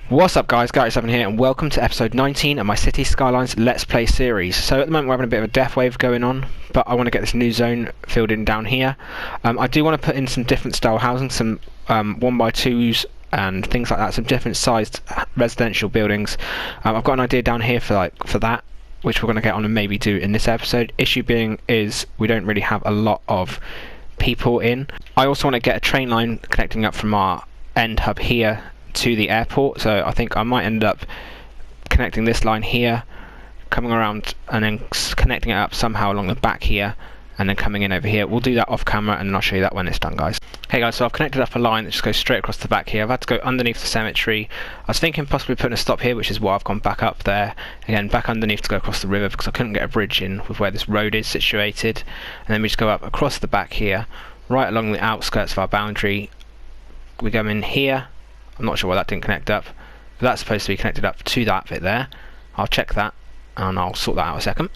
What's up guys, Gary7 here and welcome to episode 19 of my City Skylines Let's Play series. So at the moment we're having a bit of a death wave going on, but I want to get this new zone filled in down here. I do want to put in some different style housing, some 1x2s and things like that, some different sized residential buildings. I've got an idea down here for that, which we're going to get on and maybe do in this episode. Issue being is we don't really have a lot of people in. I also want to get a train line connecting up from our end hub here to the airport, so I think I might end up connecting this line here, coming around and then connecting it up somehow along the back here and then coming in over here. We'll do that off camera and then I'll show you that when it's done, guys. Hey guys, so I've connected up a line that just goes straight across the back here. I've had to go underneath the cemetery. I was thinking possibly putting a stop here, which is why I've gone back up there, again back underneath to go across the river because I couldn't get a bridge in with where this road is situated. And then we just go up across the back here, right along the outskirts of our boundary. We go in here. I'm not sure why that didn't connect up, but that's supposed to be connected up to that bit there. I'll check that and I'll sort that out in a second.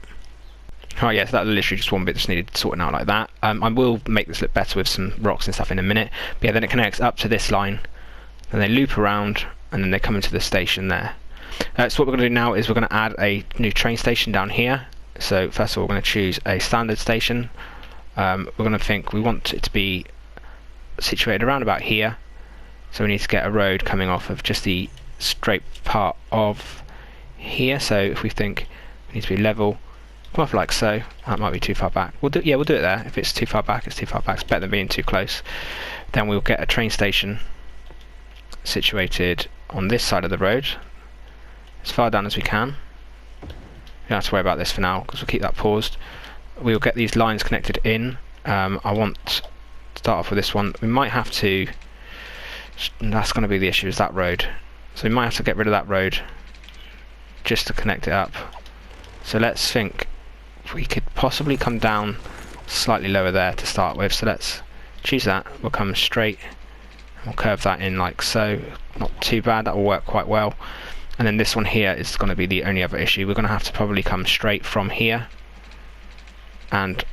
Alright, yeah, so that's literally just one bit that's needed sorting out like that. I will make this look better with some rocks and stuff in a minute, but yeah, then it connects up to this line, then they loop around and then they come into the station there. So what we're going to do now is we're going to add a new train station down here. So first of all we're going to choose a standard station. We're going to think we want it to be situated around about here. So we need to get a road coming off of just the straight part of here. So if we think it needs to be level, come off like so. That might be too far back. We'll do it there. If it's too far back, it's too far back. It's better than being too close. Then we'll get a train station situated on this side of the road, as far down as we can. We don't have to worry about this for now because we'll keep that paused. We'll get these lines connected in. I want to start off with this one. We might have to. That's going to be the issue, is that road. So we might have to get rid of that road just to connect it up. So let's think we could possibly come down slightly lower there to start with. So let's choose that. We'll come straight and we'll curve that in like so. Not too bad, that will work quite well. And then this one here is going to be the only other issue. We're going to have to probably come straight from here and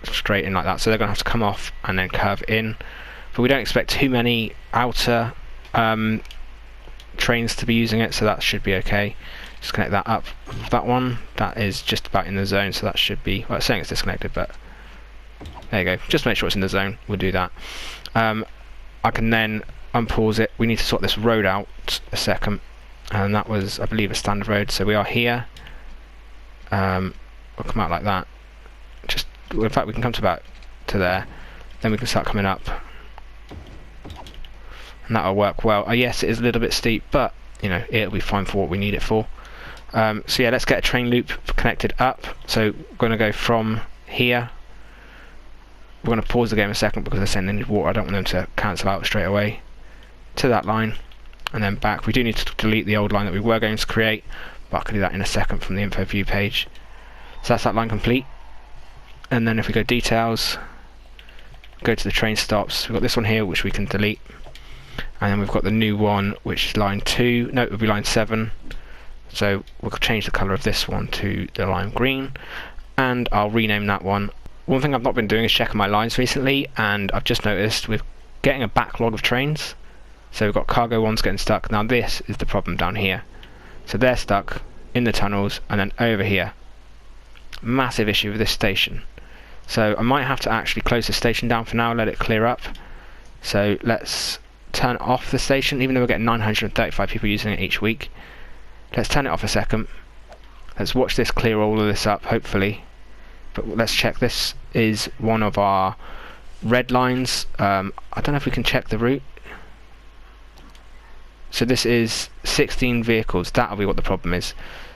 straight in like that. So they're going to have to come off and then curve in. But we don't expect too many outer trains to be using it, so that should be okay. Just connect that up. That one, that is just about in the zone, so that should be, well, it's saying it's disconnected, but there you go. Just make sure it's in the zone. We'll do that. I can then unpause it. We need to sort this road out a second, and that was, I believe, a standard road. So we are here. We'll come out like that. Just, in fact, we can come to about to there. Then we can start coming up. And that'll work well. Yes, it is a little bit steep, but you know, it'll be fine for what we need it for. So yeah, let's get a train loop connected up. So we're going to go from here. We're going to pause the game a second because they're sending water. I don't want them to cancel out straight away. To that line and then back. We do need to delete the old line that we were going to create, but I can do that in a second from the info view page. So that's that line complete. And then if we go details, go to the train stops. We've got this one here which we can delete. And then we've got the new one, which is line 2. No, it would be line 7. So we'll change the colour of this one to the lime green. And I'll rename that one. One thing I've not been doing is checking my lines recently, and I've just noticed we're getting a backlog of trains. So we've got cargo ones getting stuck. Now this is the problem down here. So they're stuck in the tunnels and then over here. Massive issue with this station. So I might have to actually close the station down for now, let it clear up. So let's turn off the station, even though we're getting 935 people using it each week. Let's turn it off a second. Let's watch this clear all of this up, hopefully. But let's check. This is one of our red lines. I don't know if we can check the route. So this is 16 vehicles. That'll be what the problem is.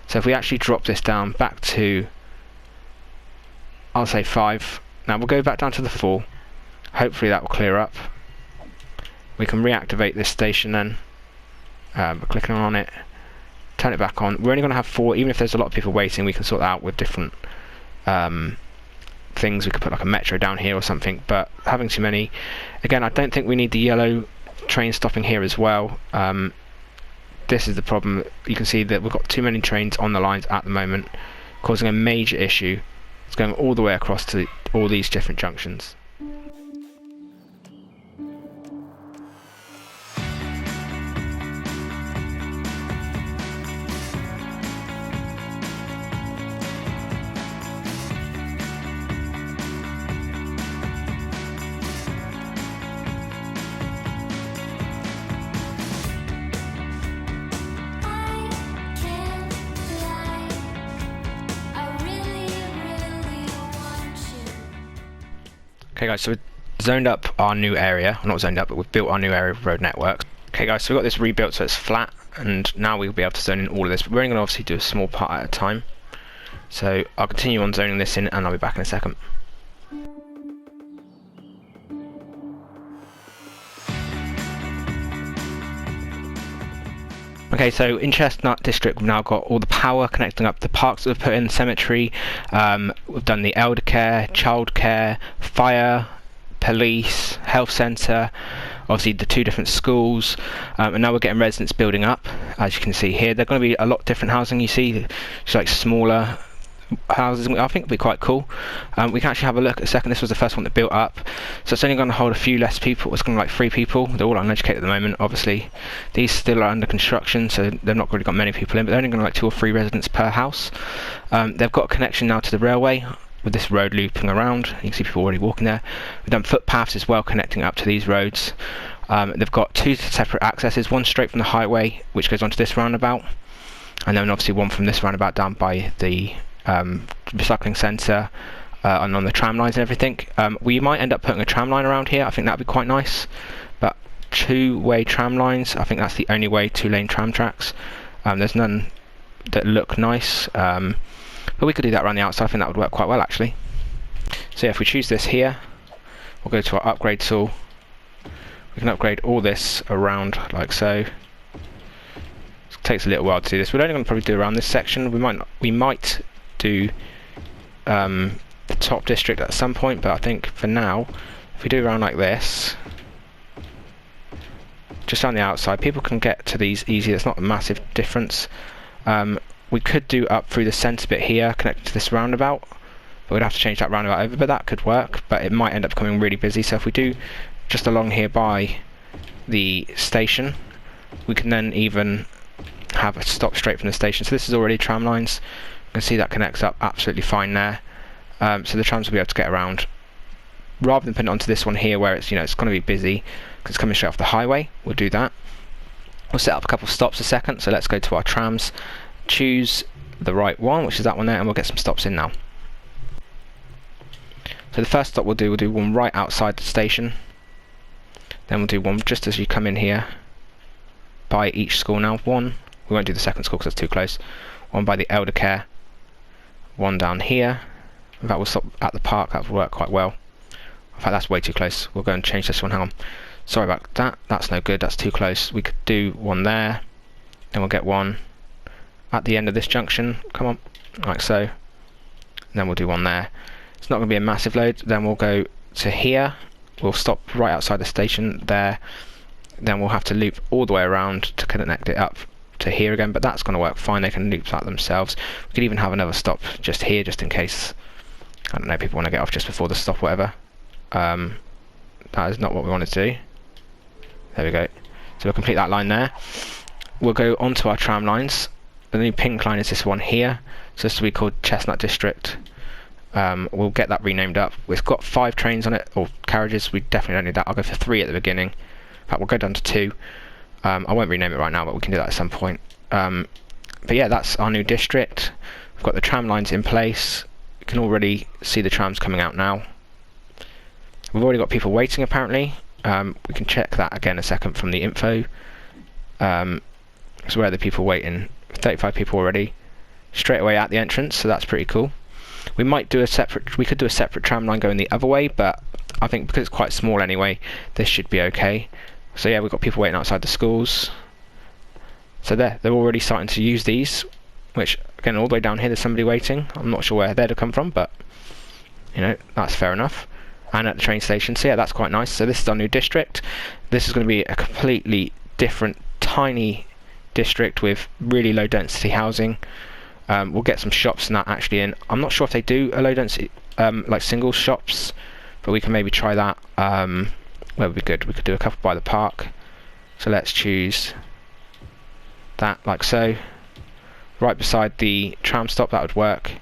So if we actually drop this down back to, I'll say 5. Now we'll go back down to the 4. Hopefully that will clear up. We can reactivate this station then. We're clicking on it, turn it back on. We're only going to have 4, even if there's a lot of people waiting. We can sort that out with different things. We could put like a metro down here or something, but having too many, again, I don't think we need the yellow train stopping here as well. This is the problem. You can see that we've got too many trains on the lines at the moment, causing a major issue. It's going all the way across to all these different junctions. Okay guys, so we've zoned up our new area, not zoned up, but we've built our new area of road network. Okay guys, so we've got this rebuilt so it's flat, and now we'll be able to zone in all of this, but we're only going to obviously do a small part at a time. So I'll continue on zoning this in and I'll be back in a second. Okay, so in Chestnut District we've now got all the power connecting up the parks that we've put in, the cemetery, we've done the elder care, childcare, fire, police, health centre, obviously the 2 different schools, and now we're getting residents building up. As you can see here, they're going to be a lot different housing. You see, it's like smaller houses. I think it'll be quite cool. We can actually have a look at a second. This was the first one that built up, so it's only going to hold a few less people. It's going to be like 3 people. They're all uneducated at the moment, obviously. These still are under construction, so they've not really got many people in, but they're only going to like 2 or 3 residents per house. They've got a connection now to the railway with this road looping around. You can see people already walking there. We've done footpaths as well connecting up to these roads. They've got 2 separate accesses, one straight from the highway which goes onto this roundabout, and then obviously one from this roundabout down by the recycling centre and on the tram lines and everything. We might end up putting a tram line around here. I think that would be quite nice, but 2-way tram lines, I think that's the only way, 2-lane tram tracks. There's none that look nice, but we could do that around the outside. I think that would work quite well actually. So yeah, if we choose this here, we'll go to our upgrade tool. We can upgrade all this around like so. It takes a little while to do this. We're only going to probably do around this section. We might do the top district at some point, but I think for now, if we do around like this, just on the outside, people can get to these easy. It's not a massive difference. We could do up through the centre bit here, connected to this roundabout, but we'd have to change that roundabout over, but that could work, but it might end up becoming really busy. So if we do just along here by the station, we can then even have a stop straight from the station. So this is already tram lines. You can see that connects up absolutely fine there. So the trams will be able to get around. Rather than putting it onto this one here where it's, you know, it's going to be busy because it's coming straight off the highway, we'll do that. We'll set up a couple of stops a second. So let's go to our trams, choose the right one, which is that one there, and we'll get some stops in now. So the first stop we'll do one right outside the station. Then we'll do one just as you come in here by each school now. One, we won't do the second school because that's too close. One by the elder care. One down here. In fact, we'll stop at the park. That will work quite well. In fact, that's way too close. We'll go and change this one. Hang on. Sorry about that. That's no good. That's too close. We could do one there. Then we'll get one at the end of this junction. Come on. Like so. And then we'll do one there. It's not going to be a massive load. Then we'll go to here. We'll stop right outside the station there. Then we'll have to loop all the way around to connect it up to here again, but that's going to work fine. They can loop that themselves. We could even have another stop just here, just in case, I don't know, people want to get off just before the stop, whatever. That is not what we want to do. There we go. So we'll complete that line there. We'll go onto our tram lines. The new pink line is this one here. So this will be called Chestnut District. We'll get that renamed up. We've got 5 trains on it, or carriages. We definitely don't need that. I'll go for 3 at the beginning. In fact, we'll go down to 2. I won't rename it right now, but we can do that at some point. But yeah, that's our new district. We've got the tram lines in place. You can already see the trams coming out now. We've already got people waiting apparently. We can check that again a second from the info. So where are the people waiting? 35 people already. Straight away at the entrance, so that's pretty cool. We might do a separate, we could do a separate tram line going the other way, but I think because it's quite small anyway, this should be okay. So yeah, we've got people waiting outside the schools. So they're already starting to use these, which again, all the way down here there's somebody waiting. I'm not sure where they'd have come from, but you know, that's fair enough. And at the train station, so yeah, that's quite nice. So this is our new district. This is going to be a completely different, tiny district with really low density housing. We'll get some shops and that actually in. I'm not sure if they do a low density, like single shops, but we can maybe try that. Where would be good? We could do a couple by the park. So let's choose that, like so. Right beside the tram stop, that would work.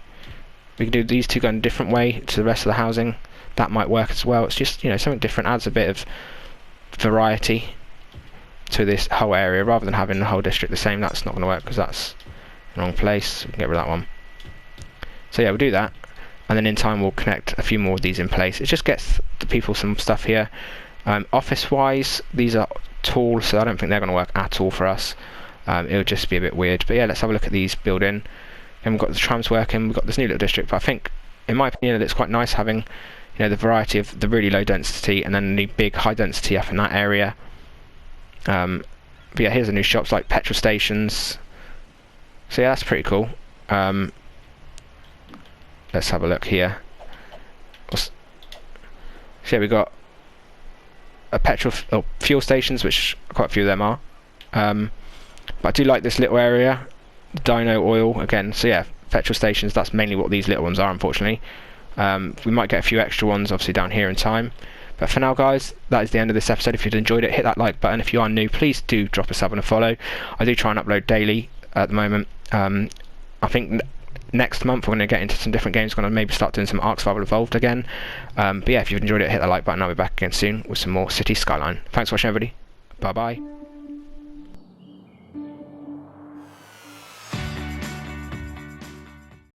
We can do these two going a different way to the rest of the housing. That might work as well. It's just, you know, something different, adds a bit of variety to this whole area rather than having the whole district the same. That's not going to work because that's the wrong place. We can get rid of that one. So yeah, we'll do that. and then in time we'll connect a few more of these in place. It just gets the people some stuff here. Office wise, these are tall, so I don't think they're going to work at all for us. It'll just be a bit weird, but yeah, let's have a look at these build in. And we've got the trams working, we've got this new little district, but I think, in my opinion, it's quite nice having, you know, the variety of the really low density and then the big high density up in that area. But yeah, here's the new shops like petrol stations. So yeah, that's pretty cool. Let's have a look here. So yeah, we've got a fuel stations, which quite a few of them are. But I do like this little area, dyno oil again. So yeah, petrol stations, that's mainly what these little ones are, unfortunately. We might get a few extra ones obviously down here in time. But for now, guys, that is the end of this episode. If you've enjoyed it, hit that like button. If you are new, please do drop a sub and a follow. I do try and upload daily at the moment. I think next month we're going to get into some different games. We're going to maybe start doing some Ark Survival Evolved again. But yeah, if you've enjoyed it, hit that like button. I'll be back again soon with some more City Skyline. Thanks for watching, everybody. Bye bye.